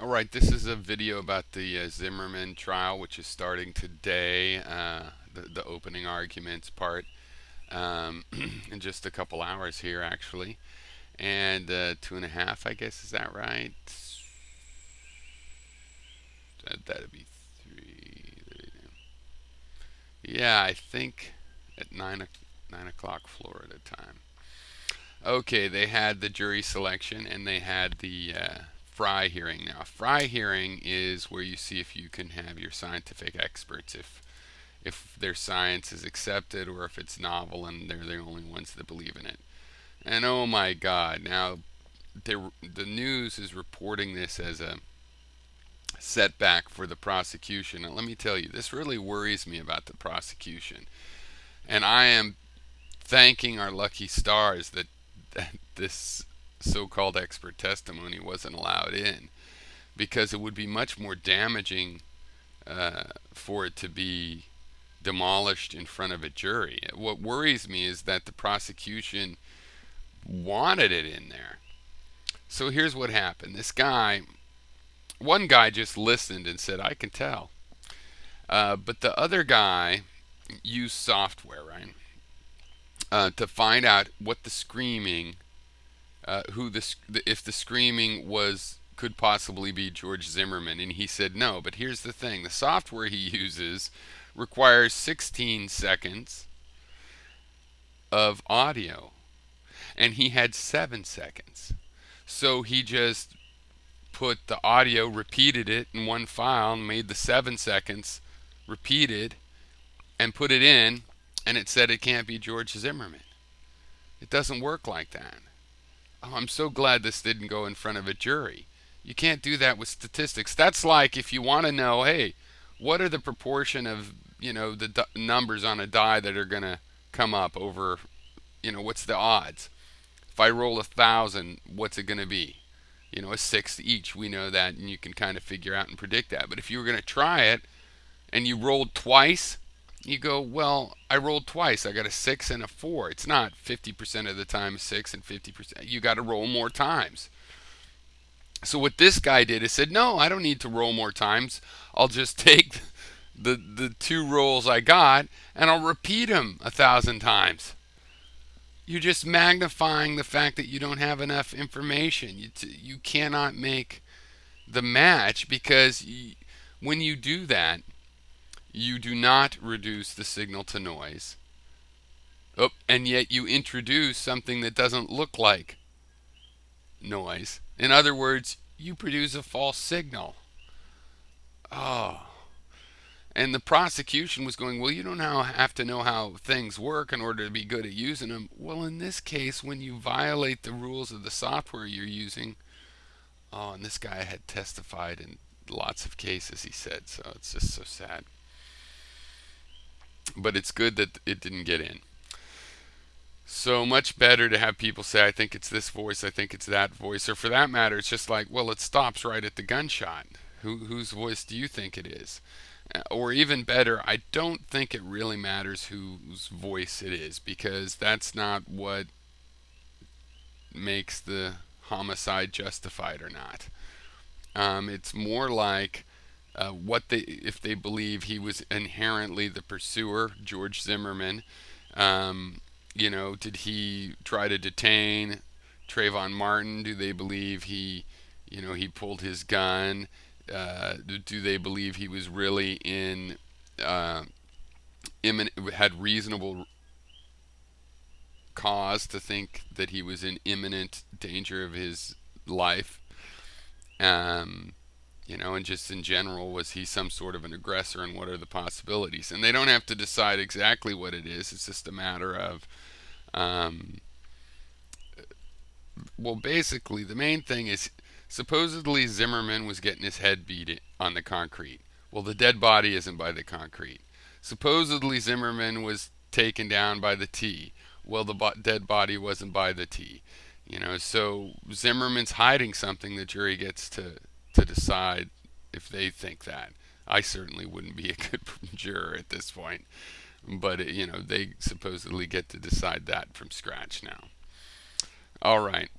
All right, this is a video about the Zimmerman trial, which is starting today, the opening arguments part, in just a couple hours here, actually. And 2.5, I guess, is that right? That'd be 3. Yeah, I think at 9 o'clock Florida time. Okay, they had the jury selection and they had the Fry hearing. Now, a Fry hearing is where you see if you can have your scientific experts, if their science is accepted or if it's novel and they're the only ones that believe in it. And oh my God, now the news is reporting this as a setback for the prosecution. And let me tell you, this really worries me about the prosecution. And I am thanking our lucky stars that this so-called expert testimony wasn't allowed in, because it would be much more damaging for it to be demolished in front of a jury. What worries me is that the prosecution wanted it in there. So here's what happened. One guy just listened and said, I can tell. But the other guy used software, right? To find out what the screaming, if the screaming could possibly be George Zimmerman, and he said no. But here's the thing: the software he uses requires 16 seconds of audio, and he had 7 seconds. So he just put the audio, repeated it in one file, and made the 7 seconds repeated, and put it in, and it said it can't be George Zimmerman. It doesn't work like that. Oh, I'm so glad this didn't go in front of a jury. You can't do that with statistics. That's like if you want to know, hey, what are the proportion of, the numbers on a die that are going to come up over, what's the odds? If I roll 1,000, what's it going to be? A sixth each. We know that, and you can kind of figure out and predict that. But if you were going to try it and you rolled twice, you go, well, I rolled twice. I got a 6 and a 4. It's not 50% of the time 6 and 50%. You got to roll more times. So what this guy did is said, no, I don't need to roll more times. I'll just take the 2 rolls I got and I'll repeat them 1,000 times. You're just magnifying the fact that you don't have enough information. You cannot make the match because when you do that, you do not reduce the signal to noise. Oh, and yet you introduce something that doesn't look like noise. In other words, you produce a false signal. Oh. And the prosecution was going, well, you don't have to know how things work in order to be good at using them. Well, in this case, when you violate the rules of the software you're using, oh, and this guy had testified in lots of cases, he said, so it's just so sad. But it's good that it didn't get in. So much better to have people say, I think it's this voice, I think it's that voice, or for that matter, it's just like, well, it stops right at the gunshot. Whose voice do you think it is? Or even better, I don't think it really matters whose voice it is, because that's not what makes the homicide justified or not. It's more like if they believe he was inherently the pursuer, George Zimmerman. Did he try to detain Trayvon Martin? Do they believe he pulled his gun? Do they believe he was really had reasonable cause to think that he was in imminent danger of his life? And just in general, was he some sort of an aggressor, and what are the possibilities? And they don't have to decide exactly what it is. It's just a matter of, well, basically, the main thing is supposedly Zimmerman was getting his head beat on the concrete. Well, the dead body isn't by the concrete. Supposedly Zimmerman was taken down by the T. Well, the dead body wasn't by the T. So Zimmerman's hiding something. The jury gets to decide if they think that. I certainly wouldn't be a good juror at this point, but they supposedly get to decide that from scratch now. All right.